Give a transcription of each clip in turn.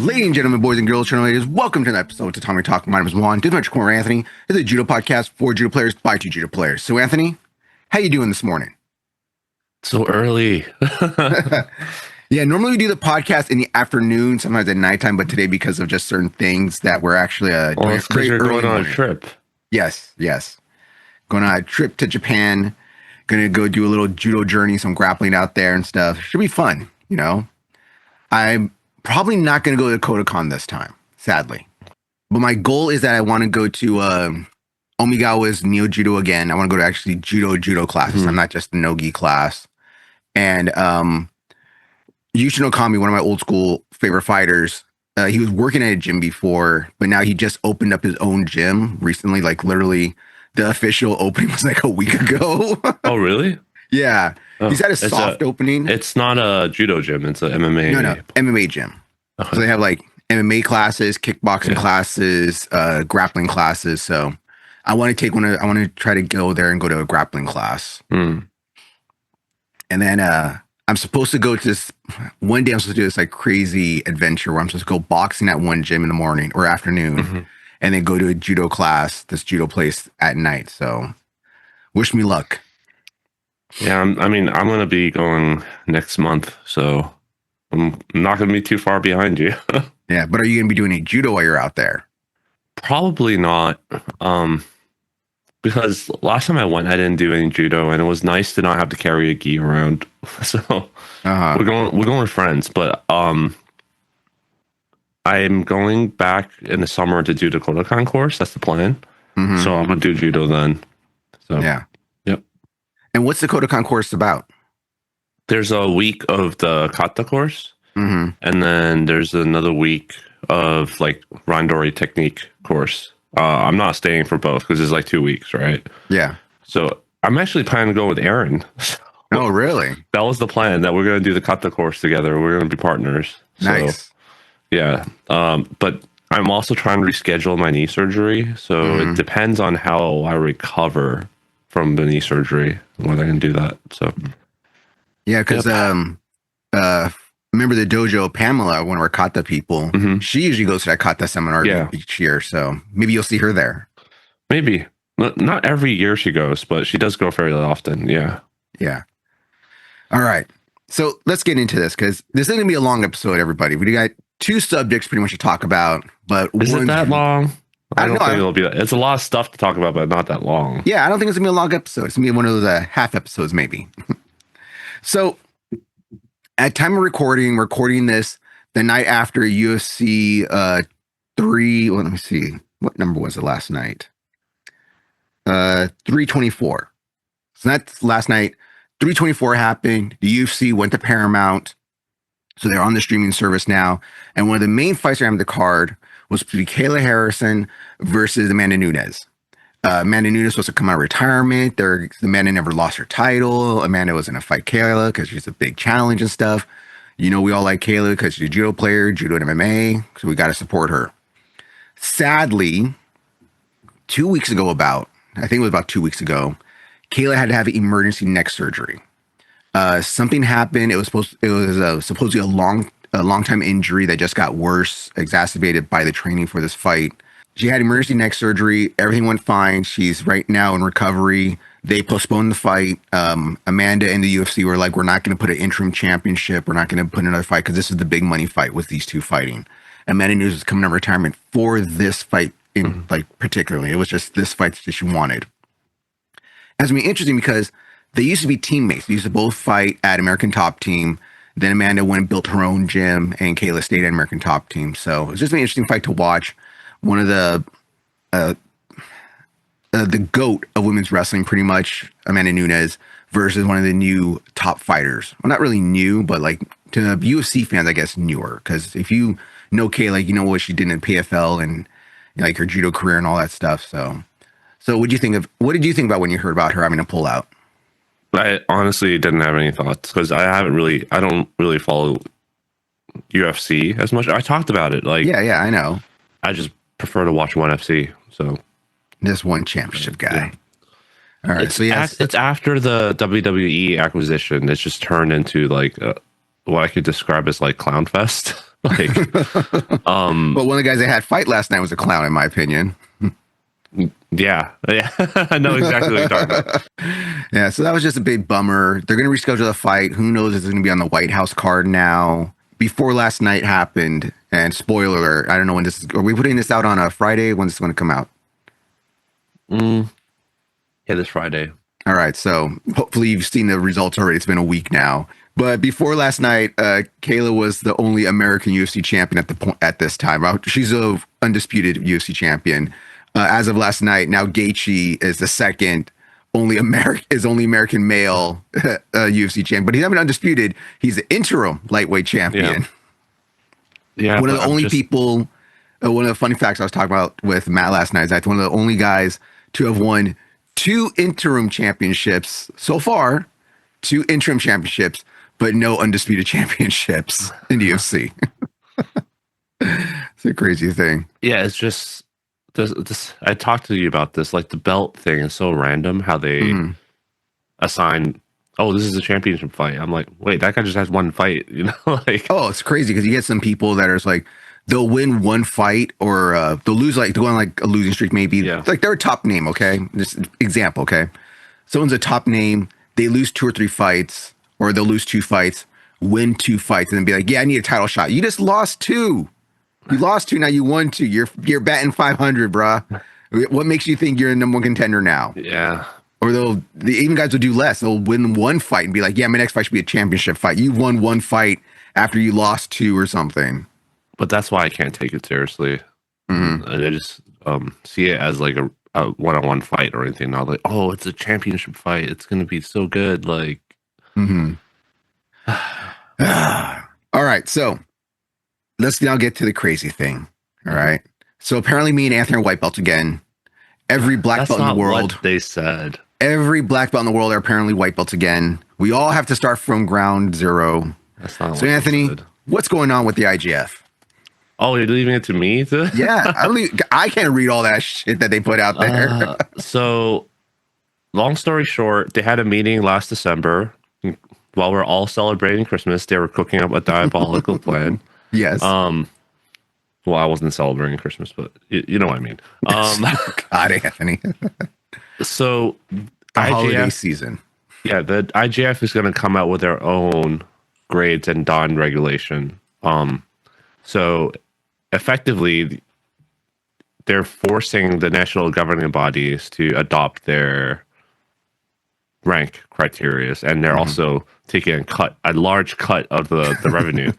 Ladies and gentlemen, boys and girls, channel ladies, welcome to an episode of Tatami Talk. My name is Juan. This is my corner, Anthony. This is a judo podcast for judo players by two judo players. So, Anthony, how you doing this morning? So early. Yeah, normally we do the podcast in the afternoon, sometimes at nighttime, but today, because of just certain things, that we're actually Well, it's because you're going on a trip. Yes. Going on a trip to Japan. Gonna go do a little judo journey, some grappling out there and stuff. Should be fun, you know. I'm probably not gonna go to Kodokan this time, sadly. But my goal is that I want to go to Omigawa's Neo Judo again. I want to go to actually judo classes. I'm not just the no-gi class. And Yushin Okami, one of my old school favorite fighters, he was working at a gym before, but now he just opened up his own gym recently. Like literally, the official opening was like a week ago. Oh, really? Yeah. Oh, He's had a soft opening. It's not a judo gym. It's a MMA. No, MMA gym. Okay. So they have like MMA classes, kickboxing classes, grappling classes. So I want to take I want to try to go there and go to a grappling class. And then I'm supposed to go to this one day. I'm supposed to do this like crazy adventure where I'm supposed to go boxing at one gym in the morning or afternoon, and then go to a judo class, this judo place at night. So wish me luck. Yeah, I'm going to be going next month, so I'm not going to be too far behind you. Yeah, but are you going to be doing any judo while you're out there? Probably not, because last time I went, I didn't do any judo, and it was nice to not have to carry a gi around. So we're going with friends, but I'm going back in the summer to do the Kodokan course. That's the plan. So I'm gonna do judo then. So yeah. Yep. And what's the Kodokan course about? There's a week of the kata course, and then there's another week of like randori technique course. I'm not staying for both because it's like 2 weeks, right? Yeah. So I'm actually planning to go with Aaron. Oh, really? That was the plan, that we're going to do the kata course together. We're going to be partners. Nice. So, yeah. But I'm also trying to reschedule my knee surgery. So it depends on how I recover from the knee surgery, when I can do that. So yeah, because remember the dojo, Pamela, one of our kata people, she usually goes to that kata seminar each year. So maybe you'll see her there. Maybe. Not every year she goes, but she does go fairly often. Yeah. Yeah. All right. So let's get into this, because this is going to be a long episode, everybody. We got two subjects pretty much to talk about. But is it that long? I don't think it'll be. It's a lot of stuff to talk about, but not that long. Yeah, I don't think it's going to be a long episode. It's going to be one of those half episodes, maybe. So at time of recording this the night after UFC 3. Well, let me see. What number was it last night? 324. So that's last night. 324 happened. The UFC went to Paramount. So they're on the streaming service now. And one of the main fights around the card was to be Kayla Harrison versus Amanda Nunes. Amanda Nunes was supposed to come out of retirement. Amanda never lost her title. Amanda was going to fight Kayla because she's a big challenge and stuff. You know, we all like Kayla because she's a judo player, judo and MMA. So we got to support her. Sadly, 2 weeks ago I think it was about 2 weeks ago, Kayla had to have emergency neck surgery. Something happened. It was supposedly a long time injury that just got worse, exacerbated by the training for this fight. She had emergency neck surgery. Everything went fine. She's right now in recovery. They postponed the fight. Amanda and the UFC were like, we're not going to put an interim championship. We're not going to put another fight because this is the big money fight with these two fighting. Amanda Nunes is coming out of retirement for this fight particularly. It was just this fight that she wanted. It's going to be interesting because they used to be teammates. They used to both fight at American Top Team. Then Amanda went and built her own gym, and Kayla stayed at American Top Team. So it's just an interesting fight to watch. One of the GOAT of women's wrestling, pretty much, Amanda Nunes, versus one of the new top fighters. Well, not really new, but like to UFC fans, I guess newer. Because if you know Kayla, you know what she did in PFL and like her judo career and all that stuff. So what did you think about when you heard about her having to pull out? I honestly didn't have any thoughts because I don't really follow UFC as much. I talked about it. Like, yeah, I know. I just prefer to watch ONE FC. So this one championship guy. Yeah. All right. It's after the WWE acquisition. It's just turned into like what I could describe as like clown fest. Like, But one of the guys that had fight last night was a clown, in my opinion. yeah, I know exactly what you're talking about. Yeah, so that was just a big bummer. They're going to reschedule the fight. Who knows if it's going to be on the White House card now. Before last night happened, and spoiler alert, I don't know when this is. Are we putting this out on a Friday? When's this going to come out? Yeah, this Friday. All right, so hopefully you've seen the results already. It's been a week now. But before last night, Kayla was the only American UFC champion at this time. She's a undisputed UFC champion. As of last night, now Gaethje is the second only American male UFC champion, but he's not been undisputed. He's the interim lightweight champion. Yeah, One of the only people. One of the funny facts I was talking about with Matt last night is that one of the only guys to have won 2 interim championships so far, 2 interim championships, but no undisputed championships in the UFC. It's a crazy thing. Yeah, it's just this. I talked to you about this. Like the belt thing is so random. How they assign. Oh, this is a championship fight. I'm like, wait, that guy just has one fight. You know, like. Oh, it's crazy because you get some people that are like, they'll win one fight or they'll lose, like they'll go on like a losing streak maybe. Yeah. Like they're a top name, okay? Just example, okay? Someone's a top name, they lose 2 or 3 fights, or they'll lose 2 fights, win 2 fights, and then be like, yeah, I need a title shot. You just lost 2. You lost 2, now you won 2. You're batting 500, bruh. What makes you think you're a number 1 contender now? Yeah. Or even guys will do less. They'll win 1 fight and be like, yeah, my next fight should be a championship fight. You won 1 fight after you lost 2 or something. But that's why I can't take it seriously. I just see it as like a one-on-one fight or anything. Not like, oh, it's a championship fight. It's going to be so good. Like, all right. So let's now get to the crazy thing. All right. So apparently me and Anthony are white belts again. Every black belt in the world. What they said. Every black belt in the world are apparently white belts again. We all have to start from ground zero. That's not so what Anthony, what's going on with the IJF? Oh, you're leaving it to me? Yeah, I can't read all that shit that they put out there. So, long story short, they had a meeting last December while we're all celebrating Christmas. They were cooking up a diabolical plan. Yes. Well, I wasn't celebrating Christmas, but you know what I mean. God, Anthony. So, the holiday season. Yeah, the IJF is going to come out with their own grades and dawn regulation. So effectively, they're forcing the national governing bodies to adopt their rank criteria, and they're also taking a large cut of the revenue.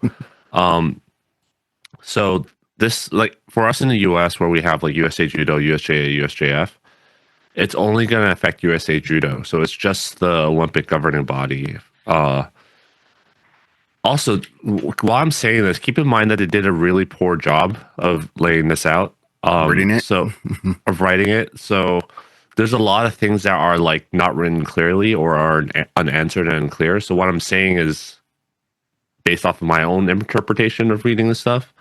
So this, like for us in the US, where we have like USA Judo, USJA, USJF, it's only going to affect USA Judo. So it's just the Olympic governing body. Also, while I'm saying this, keep in mind that they did a really poor job of laying this out. Writing it? Of writing it. So there's a lot of things that are like not written clearly or are unanswered and unclear. So what I'm saying is based off of my own interpretation of reading this stuff.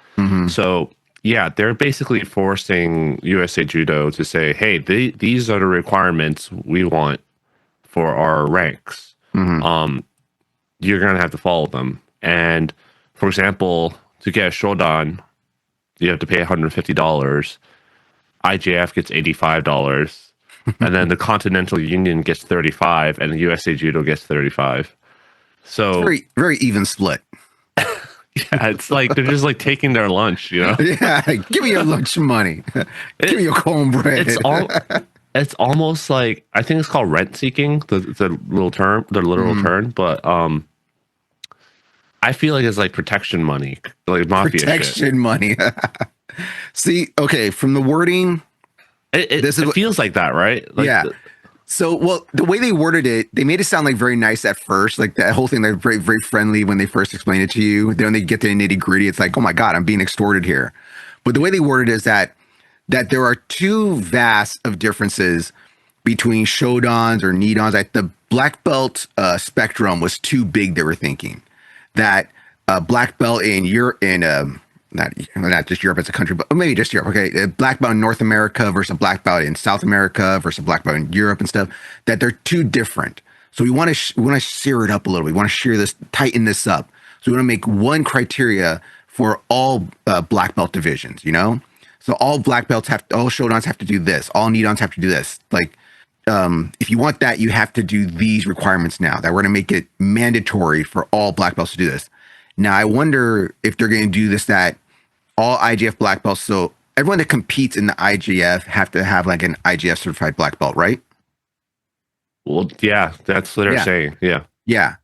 So yeah, they're basically forcing USA Judo to say, hey, these are the requirements we want for our ranks. You're going to have to follow them. And for example, to get a Shodan, you have to pay $150. IJF gets $85. And then the Continental Union gets $35 and the USA Judo gets $35. So very, very even split. Yeah, it's like they're just like taking their lunch, you know? Yeah, give me your lunch money. Give me your cornbread. It's almost like, I think it's called rent seeking, the literal term, but I feel like it's like protection money, like mafia protection money. See, okay, from the wording, it feels like that, right? Like yeah. So, well, the way they worded it, they made it sound like very nice at first, like that whole thing, like very, very friendly when they first explain it to you. Then when they get to the nitty gritty, it's like, oh my God, I'm being extorted here. But the way they worded it is that there are 2 vast of differences between Shodans or Nidans. Like the black belt spectrum was too big, they were thinking. That black belt in Europe, not just Europe as a country, but maybe just Europe. Okay, a black belt in North America versus a black belt in South America versus a black belt in Europe and stuff. That they're too different. So we want to sear it up a little. We want to tighten this up. So we want to make one criteria for all black belt divisions, you know? So all black belts all Shodans have to do this. All Nidans have to do this. Like, if you want that, you have to do these requirements now that we're going to make it mandatory for all black belts to do this. Now, I wonder if they're going to do this, that all IJF black belts, so everyone that competes in the IJF have to have like an IJF certified black belt, right? Well, yeah, that's what they're saying. Yeah. Yeah.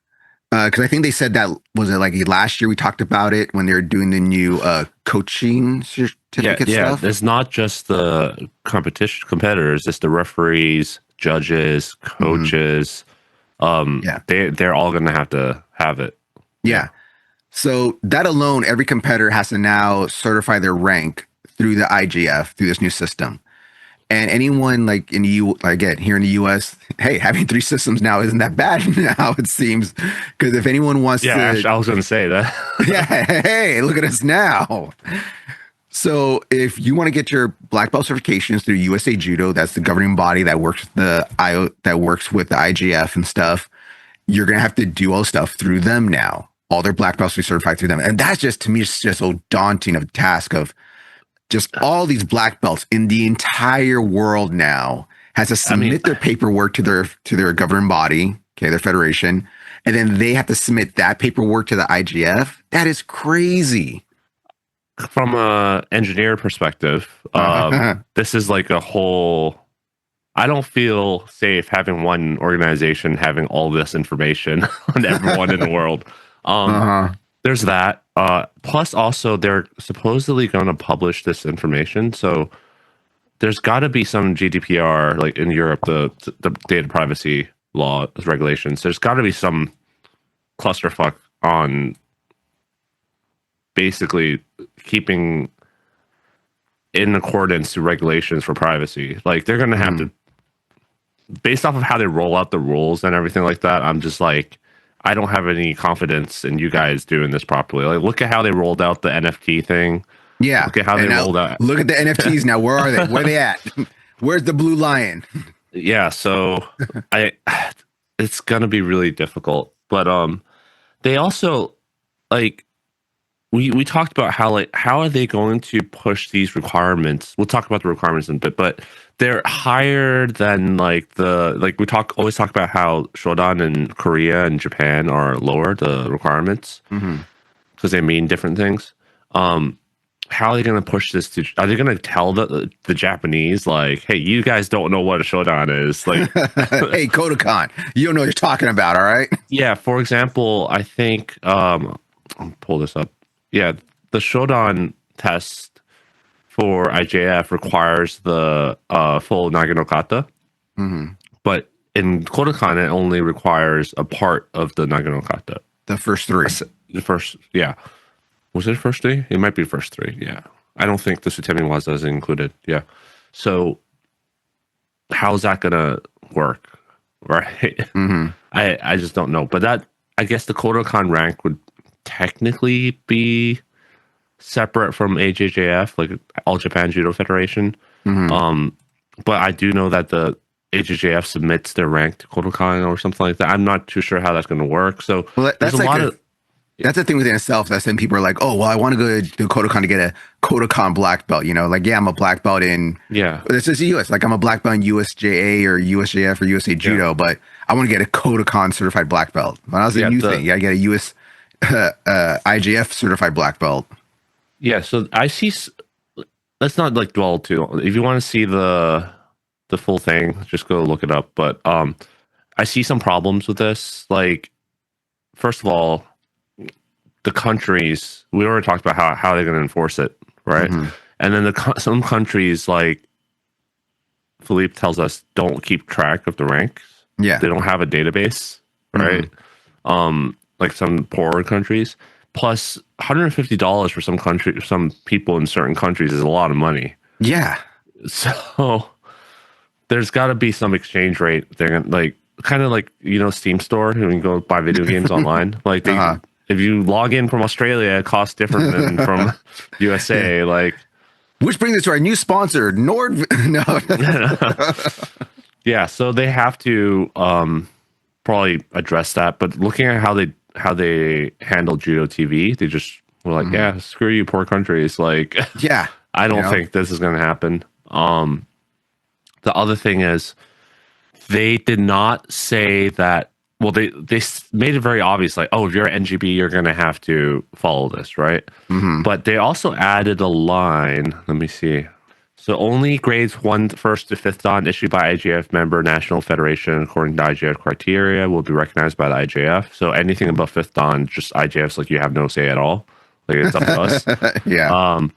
Because I think they said that, was it like last year we talked about it when they were doing the new coaching certificate stuff? It's not just the competitors, it's the referees, judges, coaches. They're all going to have it. Yeah. So that alone, every competitor has to now certify their rank through the IJF, through this new system. And anyone like here in the US, hey, having 3 systems now isn't that bad now, it seems. Because if anyone wants to. Actually, I was going to say that. Yeah, hey, look at us now. So if you want to get your black belt certifications through USA Judo, that's the governing body that works with the IJF and stuff, you're going to have to do all stuff through them now. All their black belts will be certified through them. And that's just, to me, it's just so daunting of a task of just all these black belts in the entire world now has to submit their paperwork to their governing body, okay, their federation, and then they have to submit that paperwork to the IJF. That is crazy. From a engineer perspective, this is like a whole. I don't feel safe having one organization having all this information on everyone in the world. There's that. Plus, also, they're supposedly going to publish this information. So there's got to be some GDPR, like in Europe, the data privacy law regulations. There's got to be some clusterfuck on basically keeping in accordance to regulations for privacy. Like, they're going to have to, based off of how they roll out the rules and everything like that, I'm just like, I don't have any confidence in you guys doing this properly. Like, look at how they rolled out the NFT thing. Yeah. Look at how they rolled out. Look at the NFTs now. Where are they? Where are they at? Where's the blue lion? Yeah. So it's going to be really difficult. But they also, like, we talked about how are they going to push these requirements? We'll talk about the requirements in a bit, but they're higher than we always talk about how Shodan in Korea and Japan are lower, the requirements, because they mean different things. How are they going to push this to? Are they going to tell the Japanese, like, hey, you guys don't know what a Shodan is? Like, hey, Kodokan, you don't know what you're talking about, all right? Yeah. For example, I think I'll pull this up. Yeah, the Shodan test for IJF requires the full Nage Kata, but in Kodokan it only requires a part of the Nage Kata. The first 3. The first, yeah. Was it first 3? It might be first 3. Yeah, I don't think the Sutemi Waza is included. Yeah, so how's that gonna work, right? I just don't know. But that, I guess the Kodokan rank would technically be separate from AJJF, like All Japan Judo Federation. But I do know that the AJJF submits their rank to Kodokan or something like that. I'm not too sure how that's going to work. So that's a lot of. That's the thing within itself. That's when people are like, oh, well, I want to go to Kodokan to get a Kodokan black belt. You know, like, yeah, I'm a black belt in. Yeah. This is the US. Like, I'm a black belt in USJA or USJF or USA Judo, but I want to get a Kodokan certified black belt. Well, that was a new thing. You got to get a US IJF certified black belt. Yeah, so I see. Let's not like dwell too. If you want to see the full thing, just go look it up. But I see some problems with this. Like, first of all, the countries, we already talked about how they're going to enforce it, right? And then some countries, like Philippe tells us, don't keep track of the ranks. Yeah, they don't have a database, right? Like some poorer countries. Plus, $150 for some people in certain countries is a lot of money. Yeah. So there's got to be some exchange rate. They're gonna, like, kind of like, you know, Steam Store, you can go buy video games online. Like, if you log in from Australia, it costs different than from USA. Like, which brings us to our new sponsor, Nord. No. Yeah. So they have to probably address that. But looking at how they handle Judo TV, they just We're like, yeah, screw you, poor countries. Like, Yeah. I don't think this is going to happen. The other thing is, they did not say that. Well, they made it very obvious, like, oh, if you're NGB, you're going to have to follow this, right? But they also added a line. Let me see. So only grades 1st to 5th Dan issued by IJF member National Federation according to IJF criteria will be recognized by the IJF. So anything above 5th Dan, just IJF's like you have no say at all. Like it's up to us. Yeah.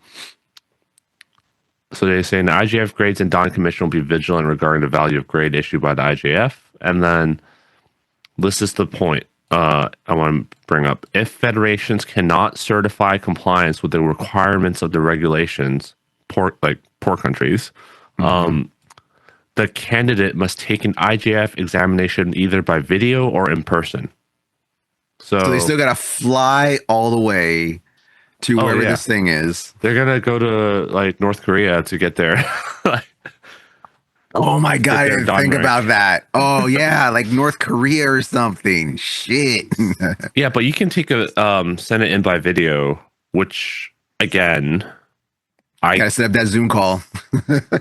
So they're saying the IJF grades and Dan Commission will be vigilant regarding the value of grade issued by the IJF. And then this is the point I want to bring up. If federations cannot certify compliance with the requirements of the regulations, poor countries, the candidate must take an IJF examination either by video or in person. So they still got to fly all the way to wherever this thing is. They're gonna go to like North Korea to get there. Oh my God, I didn't think about that. Oh yeah, like North Korea or something. Shit. Yeah, but you can take a send it in by video, which again, I gotta set up that Zoom call.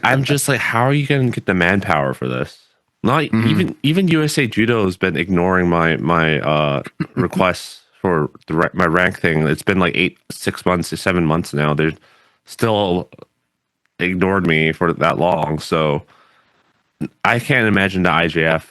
I'm just like, how are you gonna get the manpower for this? Not even USA Judo has been ignoring my requests for my rank thing. It's been like 6 months to 7 months now. They're still ignored me for that long. So I can't imagine the IJF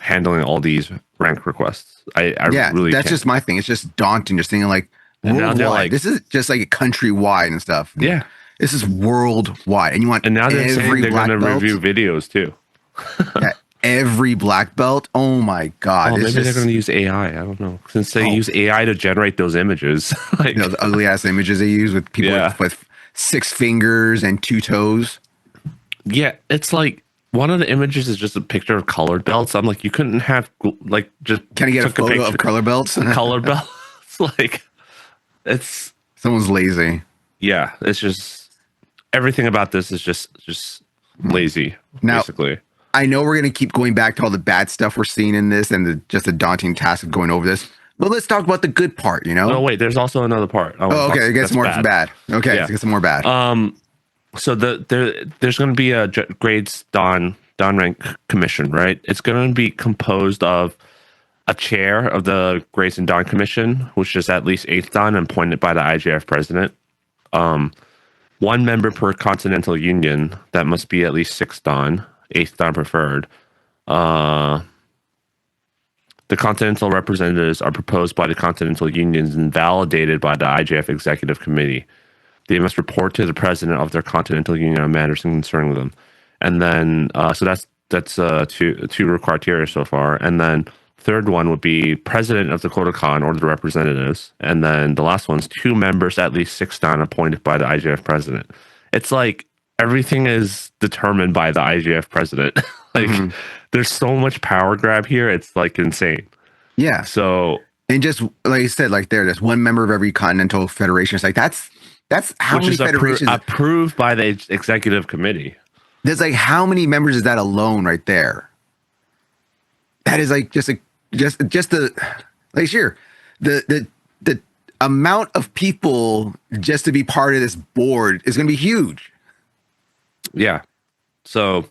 handling all these rank requests. I really that's can't. just my thing. It's just daunting. Just thinking like worldwide. Like, this is just like a countrywide and stuff. Yeah, this is worldwide, and you want and now they're saying they're going to review videos too. Yeah, every black belt. Oh my God! Oh, maybe they're going to use AI. I don't know, since they use AI to generate those images. Like, the ugly ass images they use with people with 6 fingers and 2 toes. Yeah, it's like one of the images is just a picture of colored belts. I'm like, you couldn't have like just can I get a photo of color belts? Color belts, like it's someone's lazy. Yeah, it's just everything about this is just lazy. Now, basically, I know we're gonna keep going back to all the bad stuff we're seeing in this and just the daunting task of going over this. But let's talk about the good part. You know? No, wait. There's also another part. Oh, okay. It gets more bad. Okay, yeah. It gets more bad. So there's going to be a grades Dan rank commission, right? It's going to be composed of a chair of the grades and Dan commission, which is at least 8th Dan and appointed by the IJF president. 1 member per continental union that must be at least 6th Dan, 8th Dan preferred. The continental representatives are proposed by the continental unions and validated by the IJF executive committee. They must report to the president of their continental union on matters concerning them. And then, so that's two criteria so far. And then third one would be president of the Kodokan or the representatives. And then the last one's 2 members, at least 6 Dan appointed by the IJF president. It's like everything is determined by the IJF president. Like there's so much power grab here. It's like insane. Yeah. So, and just like you said, like there's 1 member of every continental federation. It's like that's how many federations approved by the executive committee. There's like how many members is that alone right there? That is like just the like sure the amount of people just to be part of this board is going to be huge. Yeah. So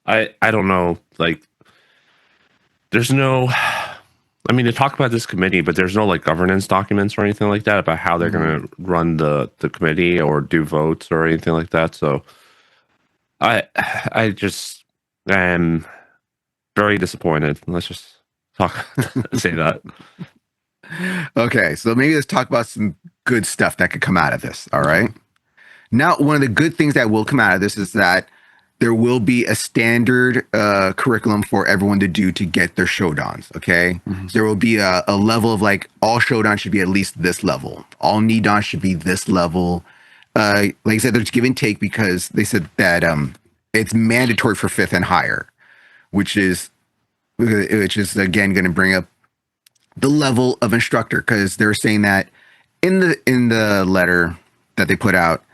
I don't know, like there's no, I mean, they talk about this committee, but there's no like governance documents or anything like that about how they're going to run the committee or do votes or anything like that. So I just am very disappointed. Let's just say that. Okay, so maybe let's talk about some good stuff that could come out of this. All right. Now, one of the good things that will come out of this is that there will be a standard curriculum for everyone to do to get their shodans. Okay. So there will be a level of like all shodans should be at least this level. All nidan should be this level. Like I said, there's give and take because they said that it's mandatory for 5th and higher, which is again going to bring up the level of instructor, because they're saying that in the letter that they put out,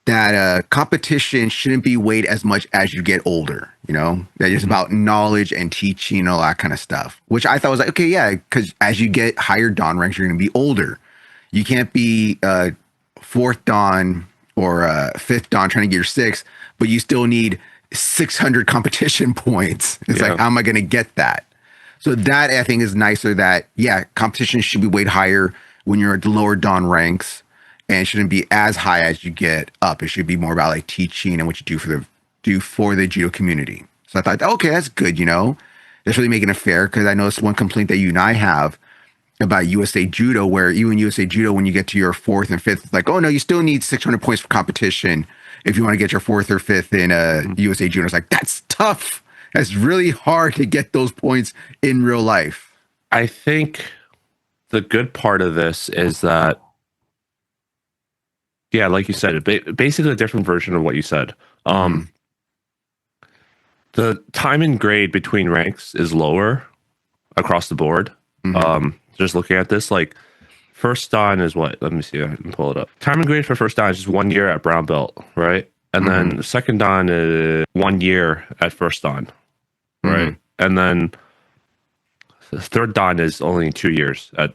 that competition shouldn't be weighed as much as you get older, that is about knowledge and teaching and all that kind of stuff, which I thought was like, okay, yeah, because as you get higher dawn ranks, you're going to be older. You can't be fourth dawn or fifth dawn trying to get your sixth, but you still need 600 competition points. It's like, how am I going to get that? So that I think is nicer that, yeah, competition should be weighed higher when you're at the lower dawn ranks, and it shouldn't be as high as you get up. It should be more about like teaching and what you do for the judo community. So I thought, okay, that's good. That's really making it fair, because I know it's one complaint that you and I have about USA Judo, where even USA Judo, when you get to your fourth and fifth, it's like, oh no, you still need 600 points for competition if you want to get your fourth or fifth in USA Judo. It's like, that's tough. That's really hard to get those points in real life. I think the good part of this is that, yeah, like you said, basically a different version of what you said. The time and grade between ranks is lower across the board. Just looking at this, like first dan is what? Let me see. I can pull it up. Time and grade for first dan is just 1 year at brown belt, right? And then second dan is 1 year at first dan, right? And then the third dan is only 2 years at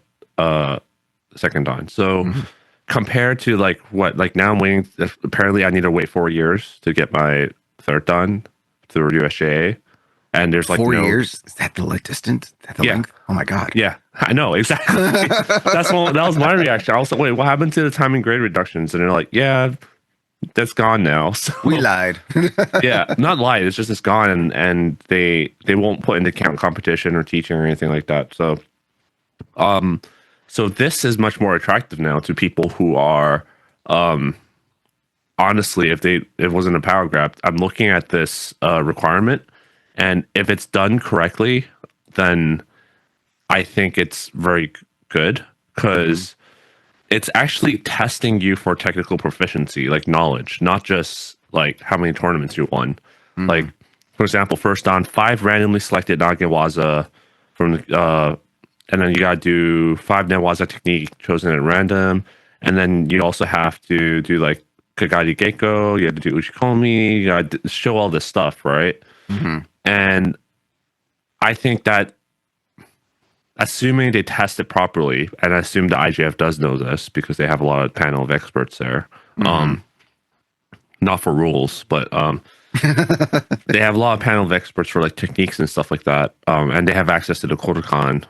second dan. So compared to like now I'm waiting. Apparently, I need to wait 4 years to get my third dan through USJA. And there's like 4 years. Is that the distance? Is that the length? Oh my god. Yeah, I know exactly. That was my reaction. I was like, wait, what happened to the time and grade reductions? And they're like, yeah, that's gone now. So, we lied. Yeah, not lied. It's just it's gone, and they won't put into account competition or teaching or anything like that. So, so this is much more attractive now to people who are, honestly, if it wasn't a power grab, I'm looking at this requirement. And if it's done correctly, then I think it's very good, because it's actually testing you for technical proficiency, like knowledge, not just like how many tournaments you won. Like, for example, first on 5 randomly selected Nagewaza from, and then you got to do 5 Newaza technique chosen at random. And then you also have to do like Kagari Geiko, you have to do Uchikomi, you got to show all this stuff, right? And I think that, assuming they test it properly, and I assume the IJF does know this because they have a lot of panel of experts there, not for rules, but they have a lot of panel of experts for like techniques and stuff like that, and they have access to the Kodokan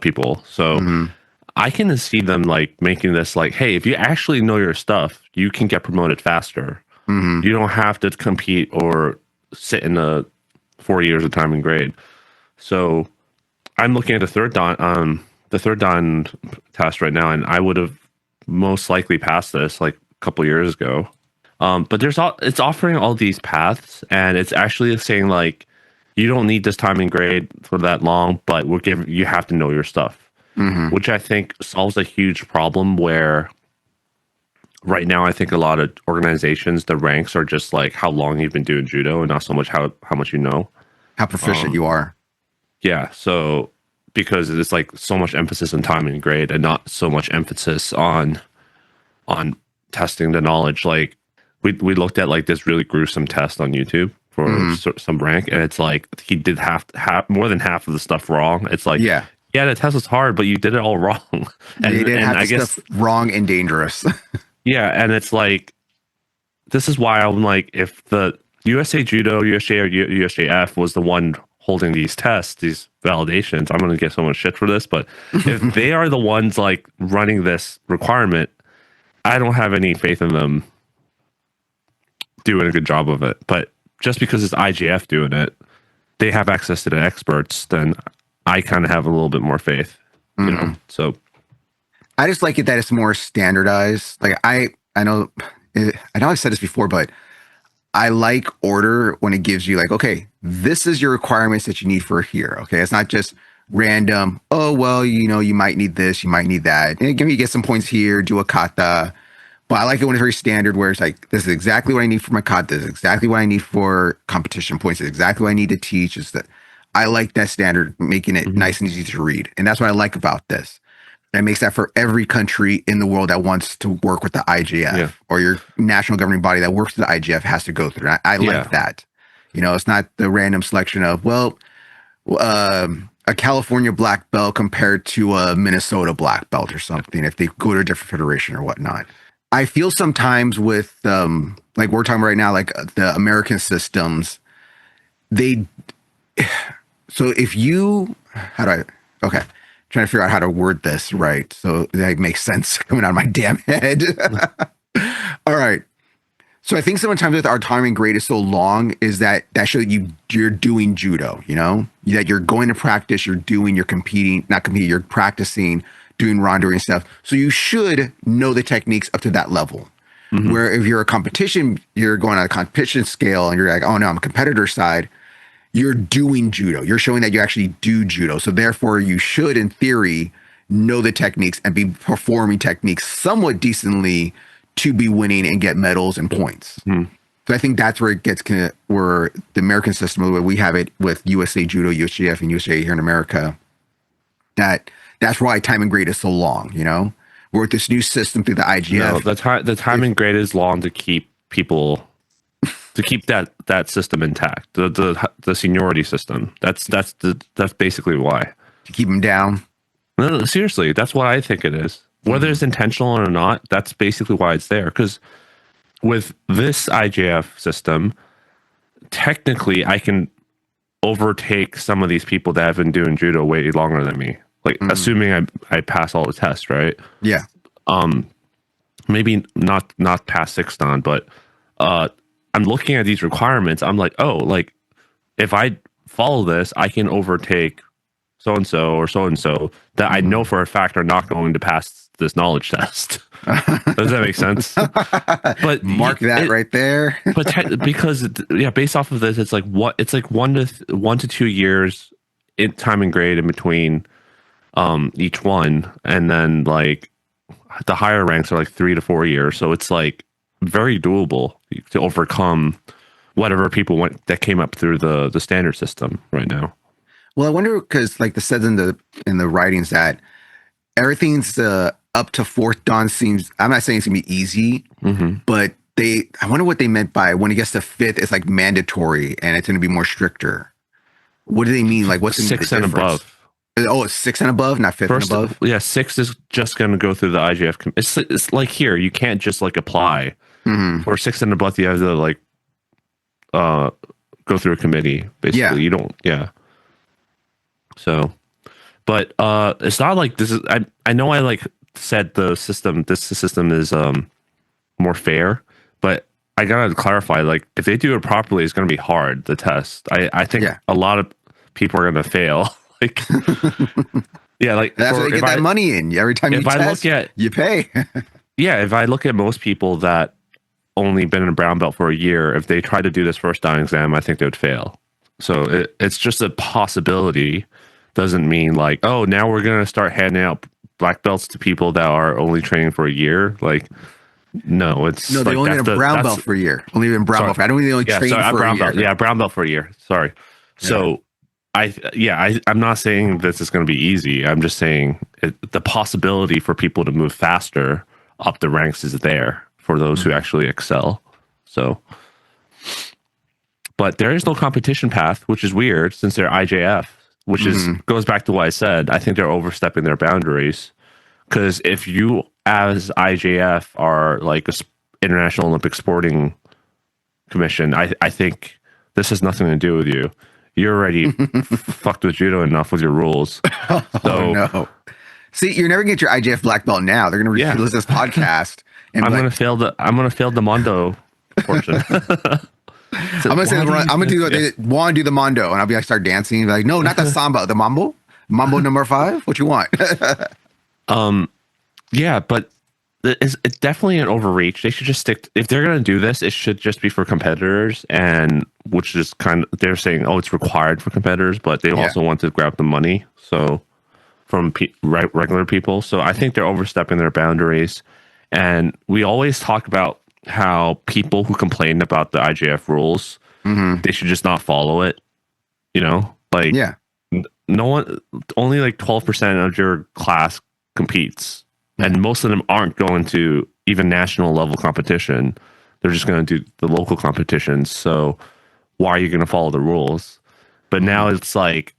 people. So I can see them like making this like, hey, if you actually know your stuff, you can get promoted faster. You don't have to compete or sit in the 4 years of time and grade. So I'm looking at the third dan test right now, and I would have most likely passed this like a couple years ago. But it's offering all these paths, and it's actually saying like, you don't need this time and grade for that long, but you have to know your stuff, which I think solves a huge problem where right now I think a lot of organizations, the ranks are just like how long you've been doing judo, and not so much how much you know. How proficient you are. Yeah, so because it's like so much emphasis on time and grade, and not so much emphasis on testing the knowledge. Like we looked at like this really gruesome test on YouTube for some rank, and it's like he did more than half of the stuff wrong. It's like, yeah, the test was hard, but you did it all wrong. And you did have I guess stuff wrong and dangerous. Yeah, and it's like, this is why I'm like, if the USA Judo, USJ, or USJF was the one holding these tests, these validations, I'm going to get so much shit for this, but if they are the ones like running this requirement, I don't have any faith in them doing a good job of it. But just because it's IJF doing it, they have access to the experts, then I kind of have a little bit more faith, you know? So I just like it that it's more standardized. Like I know I've said this before, but I like order when it gives you like, okay, this is your requirements that you need for here. Okay. It's not just random. Oh, well, you might need this, you might need that. And give me, get some points here, do a kata. But I like it when it's very standard, where it's like, this is exactly what I need for my kata. This is exactly what I need for competition points. This is exactly what I need to teach. Is that I like that standard, making it nice and easy to read. And that's what I like about this. That makes that for every country in the world that wants to work with the IJF or your national governing body that works with the IJF has to go through. I like that. You know, it's not the random selection of, well, a California black belt compared to a Minnesota black belt or something if they go to a different federation or whatnot. I feel sometimes with, like we're talking right now, like the American systems, so if you, okay, trying to figure out how to word this right so that makes sense coming out of my damn head. All right. So I think sometimes with our time and grade is so long is that shows you're doing judo, you know, that you're going to practice, you're competing, not competing, you're practicing, doing randori and stuff. So you should know the techniques up to that level. Mm-hmm. Where if you're a competition, you're going on a competition scale and you're like, oh no, I'm a competitor side. You're doing judo. You're showing that you actually do judo. So therefore you should, in theory, know the techniques and be performing techniques somewhat decently to be winning and get medals and points. So I think that's where it gets where the American system, where we have it with USA Judo, USJF, and USA here in America, that's why time and grade is so long, you know? Where with this new system through the IJF. No, the time and grade is long to keep people... to keep that system intact, the seniority system. That's basically why. To keep them down. No, seriously, that's what I think it is. Whether it's intentional or not, that's basically why it's there. Because with this IJF system, technically, I can overtake some of these people that have been doing judo way longer than me. Like, assuming I pass all the tests, right? Yeah. Maybe not past 6th dan, but I'm looking at these requirements. I'm like, oh, like if I follow this, I can overtake so-and-so or so-and-so that I know for a fact are not going to pass this knowledge test. Does that make sense? But mark that right there. But because based off of this, it's like 1 to 2 years in time and grade in between each one, and then like the higher ranks are like 3 to 4 years. So it's like very doable to overcome whatever people that came up through the standard system right now. Well, I wonder, because like it says in the writings that everything's up to 4th dan seems, I'm not saying it's gonna be easy, but I wonder what they meant by when it gets to 5th, it's like mandatory and it's gonna be more stricter. What do they mean? Like what's 6 and above? Oh, it's 6 and above, not 5th and above. Yeah, 6 is just going to go through the IJF. It's like here, you can't just like apply. For 6 and above, you have to like go through a committee. Basically, you don't. Yeah. So, but it's not like this is. I know I like said the system. This system is more fair, but I gotta clarify. Like, if they do it properly, it's gonna be hard. The test. I think a lot of people are gonna fail. Like, like that's where they get that money in. Every time you test, you pay. If I look at most people that only been in a brown belt for a year, if they tried to do this 1st dan exam, I think they would fail. So it's just a possibility. Doesn't mean like, oh, now we're going to start handing out black belts to people that are only training for a year. Like, no, it's no, they like, only been a brown belt for a year. Only been brown belt. I don't think they only trained for a year. Yeah, brown belt for a year. Sorry. So I'm not saying this is going to be easy. I'm just saying the possibility for people to move faster up the ranks is there for those who actually excel. So, but there is no competition path, which is weird since they're IJF, which goes back to what I said. I think they're overstepping their boundaries, because if you as IJF are like a International Olympic Sporting Commission, I think this has nothing to do with you. You're already fucked with judo enough with your rules. So, no. See, you're never gonna get your IJF black belt now. They're gonna listen to this podcast. And I'm gonna fail the Mondo portion. I'm gonna do the Mondo, and I'll be like, start dancing. And be like, no, not the samba, the mambo number 5. What you want? But it's definitely an overreach. They should just stick. If they're gonna do this, it should just be for competitors, and which is kind of, they're saying, oh, it's required for competitors, but they also want to grab the money. So from regular people. So I think they're overstepping their boundaries. And we always talk about how people who complain about the IJF rules, they should just not follow it. You know, like no one, only like 12% of your class competes, and most of them aren't going to even national level competition. They're just going to do the local competitions. So why are you going to follow the rules? But now it's like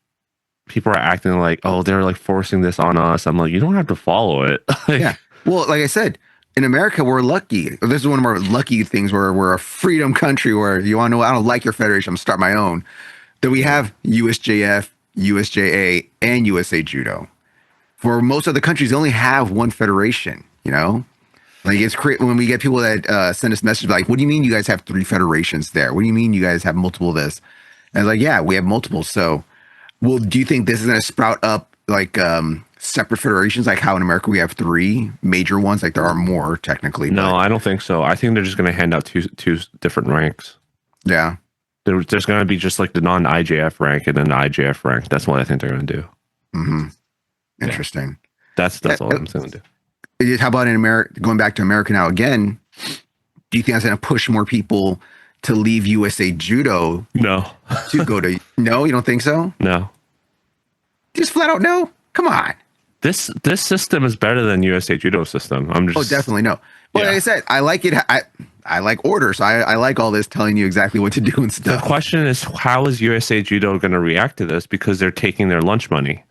people are acting like, oh, they're like forcing this on us. I'm like, you don't have to follow it. Like, Yeah. Well, like I said, in America, we're lucky. This is one of our lucky things where we're a freedom country where you want to know, I don't like your federation, I'm going to start my own. That we have USJF, USJA, and USA Judo. For most of the countries, they only have one federation, you know? Like it's when we get people that send us messages like, what do you mean you guys have 3 federations there? What do you mean you guys have multiple of this? And it's like, yeah, we have multiple. So, well, do you think this is going to sprout up like separate federations, like how in America we have 3 major ones? Like there are more technically. no, but, I don't think so. I think they're just going to hand out two different ranks. yeah. There's going to be just like the non-IJF rank and then the IJF rank. That's what I think they're going to do. Mm-hmm. Interesting. That's all I'm going to do. How about in America, going back to America now again, do you think that's going to push more people to leave USA Judo No. to go to, no, you don't think so? No. Just flat out no? Come on. This system is better than USA Judo system. I'm just Oh, definitely no. But Yeah. like I said, I like it. I like orders. I like all this telling you exactly what to do and The stuff. question is, how is USA Judo going to react to this? Because they're taking their lunch money.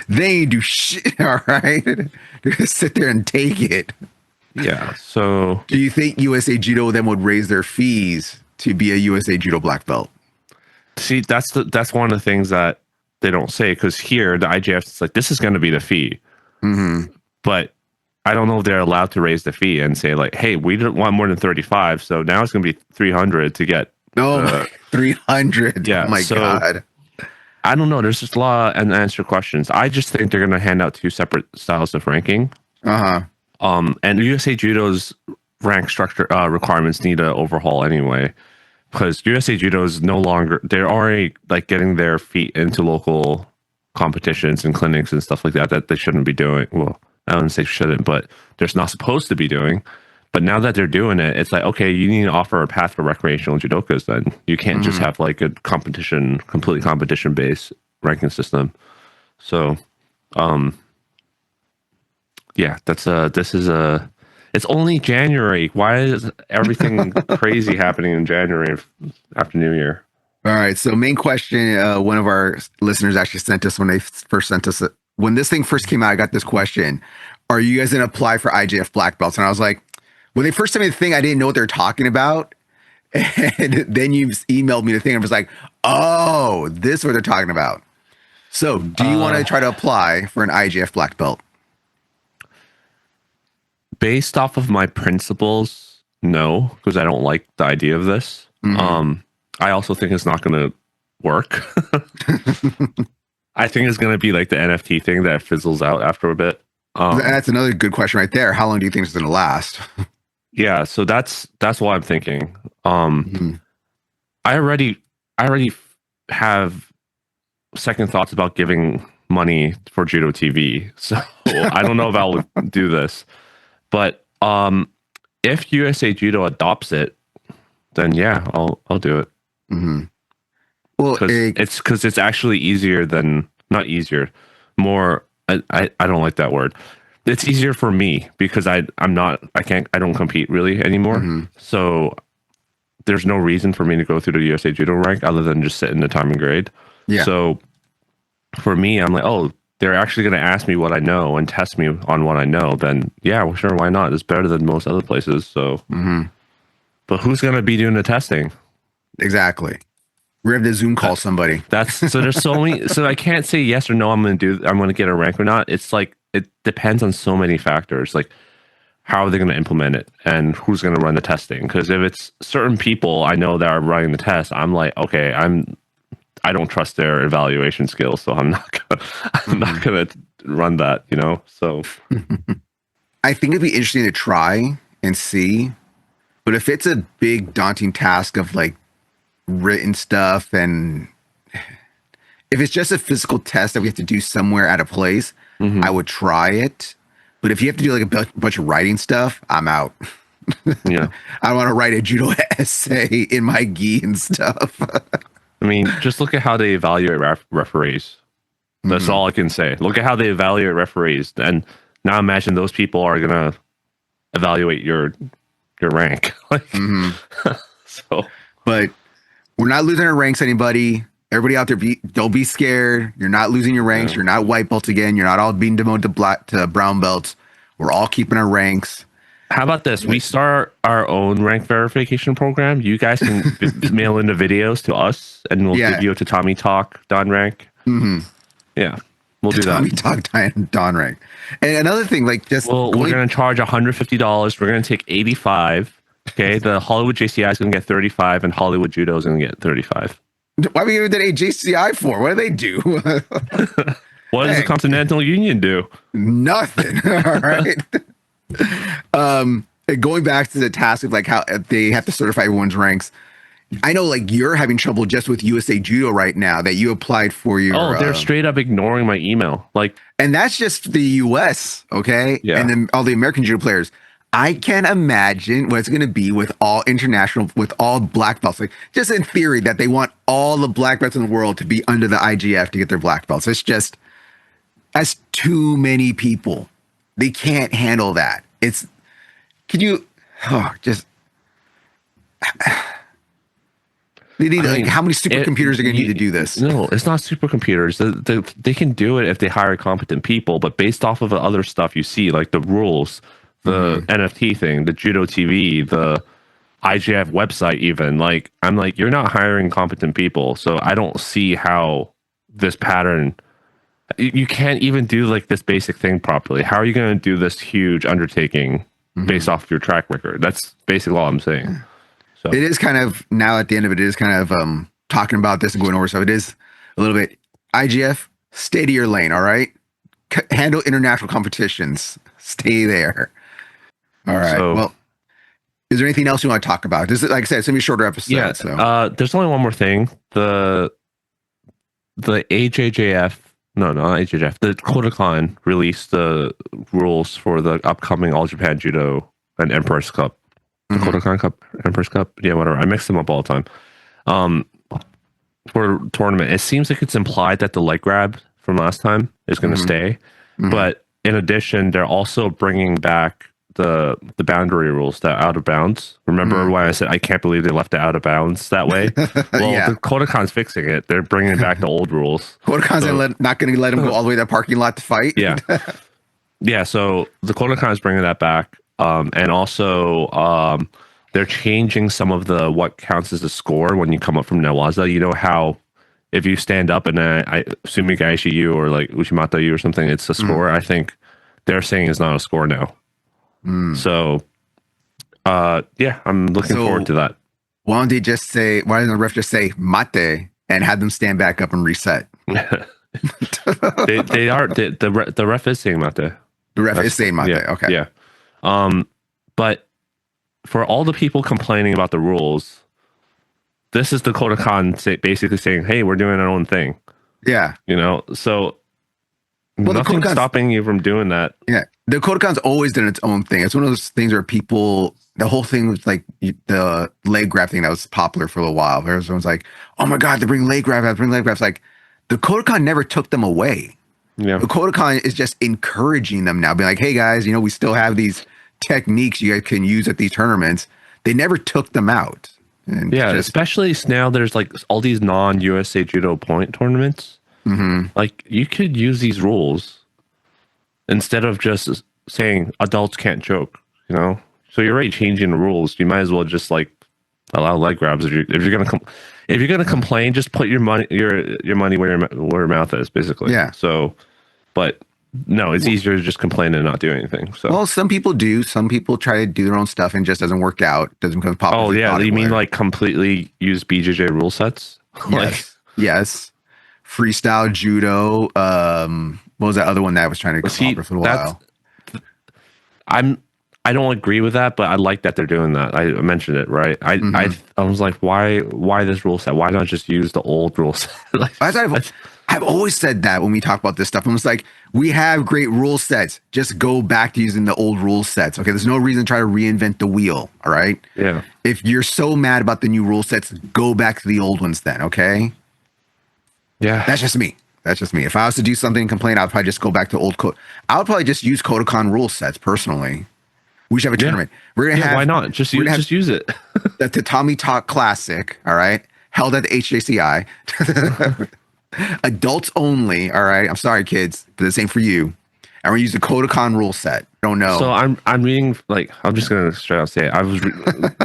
They ain't do shit, all right? They're going to sit there and take it. Yeah. So Do you think USA Judo then would raise their fees to be a USA Judo black belt? see, that's one of the things that they don't say, because here the IJF is like, this is going to be the fee, but I don't know if they're allowed to raise the fee and say like, hey, we didn't want more than 35, so now it's going to be 300 to get. No, 300. Yeah, Oh my so- God. I don't know. There's just a lot and answer questions. I just think they're going to hand out 2 separate styles of ranking. And USA Judo's rank structure requirements need to overhaul anyway, because USA Judo is no longer, they're already like getting their feet into local competitions and clinics and stuff like that they shouldn't be doing. Well, I don't say shouldn't, but they're not supposed to be doing. But now that they're doing it, it's like, okay, you need to offer a path for recreational judokas then. You can't just have like a completely competition based ranking system. So yeah, it's only January. Why is everything crazy happening in January after New Year? All right. So main question, one of our listeners actually sent us when they first sent us, when this thing first came out, I got this question. Are you guys going to apply for IJF black belts? And I was like, when they first sent me the thing, I didn't know what they're talking about. And then you emailed me the thing and I was like, oh, this is what they're talking about. So do you want to try to apply for an IJF black belt? Based off of my principles, no, because I don't like the idea of this. I also think it's not going to work. I think it's going to be like the NFT thing that fizzles out after a bit. That's another good question right there. How long do you think it's going to last? Yeah, so that's what I'm thinking. I already have second thoughts about giving money for Judo TV, so I don't know if I'll do this. But if USA Judo adopts it, then yeah, I'll do it. Well, Because it's actually easier than, not easier, more. I don't like that word. It's easier for me because I don't compete really anymore. So there's no reason for me to go through the USA Judo rank other than just sit in the time and grade. Yeah. So for me, I'm like, oh, they're actually going to ask me what I know and test me on what I know. Then yeah, well, sure, why not? It's better than most other places. So, but who's going to be doing the testing? Exactly. We're going to have to Zoom call somebody. So there's so many. So I can't say yes or no. I'm going to get a rank or not. It's like it depends on so many factors. Like how are they going to implement it and who's going to run the testing? Because if it's certain people I know that are running the test, I'm like, okay, I don't trust their evaluation skills, so I'm not gonna run that. So I think it'd be interesting to try and see, but if it's a big daunting task of like written stuff, and if it's just a physical test that we have to do somewhere at a place, I would try it. But if you have to do like a bunch of writing stuff, I'm out. Yeah, I want to write a judo essay in my gi and stuff. I mean, just look at how they evaluate referees. That's all I can say. Look at how they evaluate referees, and now imagine those people are gonna evaluate your rank. Like, so, But we're not losing our ranks, anybody. Everybody out there, don't be scared. You're not losing your ranks. Yeah. You're not white belts again. You're not all being demoted to brown belts. We're all keeping our ranks. how about this? We start our own rank verification program. You guys can mail in the videos to us, and we'll give you a Tatami Talk Don rank. Yeah, we'll do that. Tatami Talk Don rank. And another thing, like just we're going to charge $150. We're going to take 85. Okay, the Hollywood JCI is going to get 35, and Hollywood Judo is going to get 35. Why are we giving that a JCI for? What do they do? What does the Continental Union do? Nothing. All right. Going back to the task of like how they have to certify everyone's ranks. I know like you're having trouble just with USA Judo right now that you applied for your. Oh, they're straight up ignoring my email. Like, and that's just the US, okay? Yeah. And then all the American judo players. I can't imagine what it's going to be with all international, with all black belts. Like, just in theory, that they want all the black belts in the world to be under the IJF to get their black belts. It's just, that's too many people. They can't handle that. It's, can you, just, they need, like, how many supercomputers are going to need to do this? No, it's not supercomputers. They can do it if they hire competent people, but based off of the other stuff you see, like the rules, the NFT thing, the Judo TV, the IJF website, even, like, I'm like, you're not hiring competent people. So I don't see how this pattern, you can't even do like this basic thing properly. How are you going to do this huge undertaking based off of your track record? That's basically all I'm saying. So it is kind of, now at the end of it is kind of talking about this and going over. So it is a little bit, IGF, stay to your lane. All right. Handle international competitions. Stay there. All right. So, well, is there anything else you want to talk about? This is, like I said, it's gonna be a shorter episode. Yeah. So. There's only one more thing. The AJJF, not AJJF, the Kodokan released the rules for the upcoming All Japan Judo and Empress Cup. The Kodokan Cup, Empress Cup, yeah, whatever. I mix them up all the time. For tournament, it seems like it's implied that the leg grab from last time is going to stay, but in addition, they're also bringing back the boundary rules that out of bounds. Remember when I said I can't believe they left it out of bounds that way? Well, the Kodokan's fixing it. They're bringing back the old rules. Kodokan's not going to let them go all the way to that parking lot to fight. Yeah, yeah. So the Kodokan is bringing that back, and also they're changing some of the what counts as a score when you come up from Newaza. You know how if you stand up and I assume you or like Uchimata you or something, it's a score. I think they're saying it's not a score now. So, yeah, I'm looking forward to that. Why don't they just say, why doesn't the ref just say mate and have them stand back up and reset? they are, the ref is saying mate. The ref is saying mate. Yeah, okay. Yeah. But for all the people complaining about the rules, this is the Kodokan basically saying, hey, we're doing our own thing. Yeah. You know, so nothing's stopping you from doing that. Yeah. The Kodokan's always done its own thing. It's one of those things where people, the whole thing was like the leg grab thing that was popular for a while. Everyone's like, oh my God, they bring leg grabs. Like, the Kodokan never took them away. Yeah. The Kodokan is just encouraging them now, being like, hey guys, you know, we still have these techniques you guys can use at these tournaments. They never took them out. And yeah, especially now there's like all these non-USA Judo point tournaments. Like, you could use these rules instead of just saying adults can't choke, you know? So you're already changing the rules. You might as well just like allow leg grabs. If you're gonna complain, just put your money where your mouth is, basically. Yeah. So, but no, it's easier to just complain and not do anything. So, well, some people do. Some people try to do their own stuff and just doesn't work out. Doesn't become popular. Oh yeah, you mean like completely use BJJ rule sets? Yes. Yes. Freestyle judo. What was that other one that was trying to become popular for a while? I don't agree with that, but I like that they're doing that. I mentioned it, right? I was like, why this rule set? Why not just use the old rule set? Like, I've always said that when we talk about this stuff. I'm just like, we have great rule sets. Just go back to using the old rule sets. Okay, there's no reason to try to reinvent the wheel. All right. Yeah. If you're so mad about the new rule sets, go back to the old ones then. Okay. Yeah. That's just me. That's just me. If I was to do something and complain, I'd probably just go back to old code. I would probably just use Kodokan rule sets personally. We should have a tournament. We're gonna have. Why not? Just use it. The Tatami Talk Classic. All right, held at the HJCI. Adults only. All right. I'm sorry, kids, but this ain't for you. And we're using the Kodokan rule set. Don't know. So I'm reading, like, I'm just gonna straight out say it. I was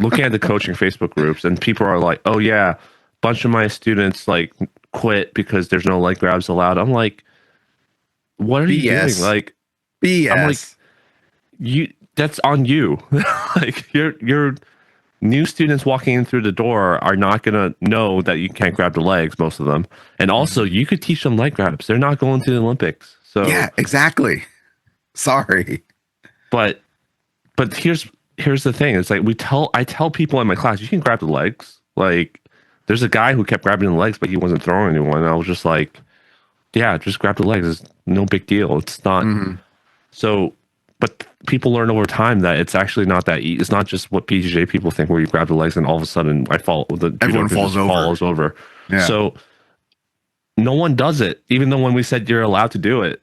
looking at the coaching Facebook groups, and people are like, "Oh yeah, a bunch of my students like quit because there's no leg grabs allowed." I'm like, "What are you doing?" Like, BS. I'm like, that's on you. Like, your new students walking in through the door are not gonna know that you can't grab the legs, most of them, and also you could teach them leg grabs. They're not going to the Olympics. So yeah, exactly. Sorry. But here's the thing. It's like I tell people in my class, you can grab the legs. Like, there's a guy who kept grabbing the legs, but he wasn't throwing anyone. And I was just like, yeah, just grab the legs. It's no big deal. It's not. So, but people learn over time that it's actually not that easy. It's not just what PGJ people think, where you grab the legs and all of a sudden everyone falls over. Yeah. So no one does it, even though when we said you're allowed to do it.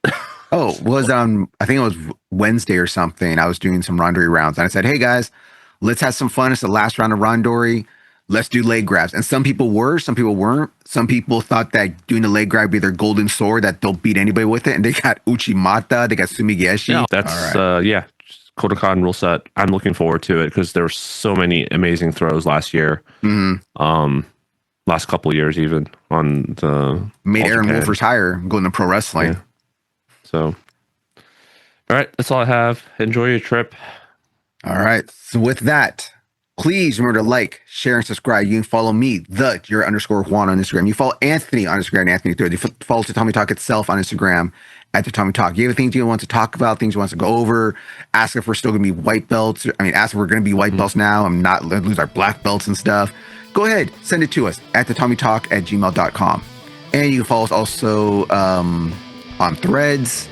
Oh, was I think it was Wednesday or something. I was doing some randori rounds and I said, hey guys, let's have some fun. It's the last round of randori. Let's do leg grabs. And some people were, some people weren't. Some people thought that doing the leg grab would be their golden sword, that they'll beat anybody with it. And they got Uchimata, they got Sumigeshi. Yeah, that's right. Kodokan rule set. I'm looking forward to it because there were so many amazing throws last year. Last couple of years, even on the made Aaron Wolf retire, going to pro wrestling. Yeah. So, all right, that's all I have. Enjoy your trip. All right. So with that, please remember to like, share, and subscribe. You can follow me, _Juan on Instagram. You follow Anthony on Instagram, Anthony3rd. You follow Tatami Talk itself on Instagram at Tatami Talk. You have things you want to talk about, things you want to go over, ask if we're still going to be white belts. I mean, ask if we're going to be white belts now. I'm not going to lose our black belts and stuff. Go ahead, send it to us at tatamitalk@gmail.com. And you can follow us also on Threads,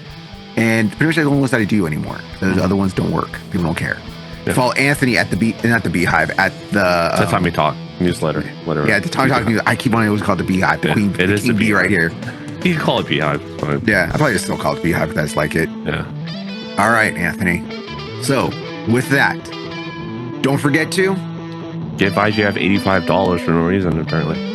and pretty much the only ones that I do anymore. The other ones don't work. People don't care. Yeah. Follow Anthony at not the Beehive, at the Tatami Talk newsletter, whatever. Yeah, the Tatami Talk news. I keep wanting to always call it the Beehive. The Queen, it is the bee right here. You can call it Beehive. Fine. Yeah, I probably just still call it Beehive if that's like it. Yeah. All right, Anthony. So with that, don't forget to give IJF $85 for no reason, apparently.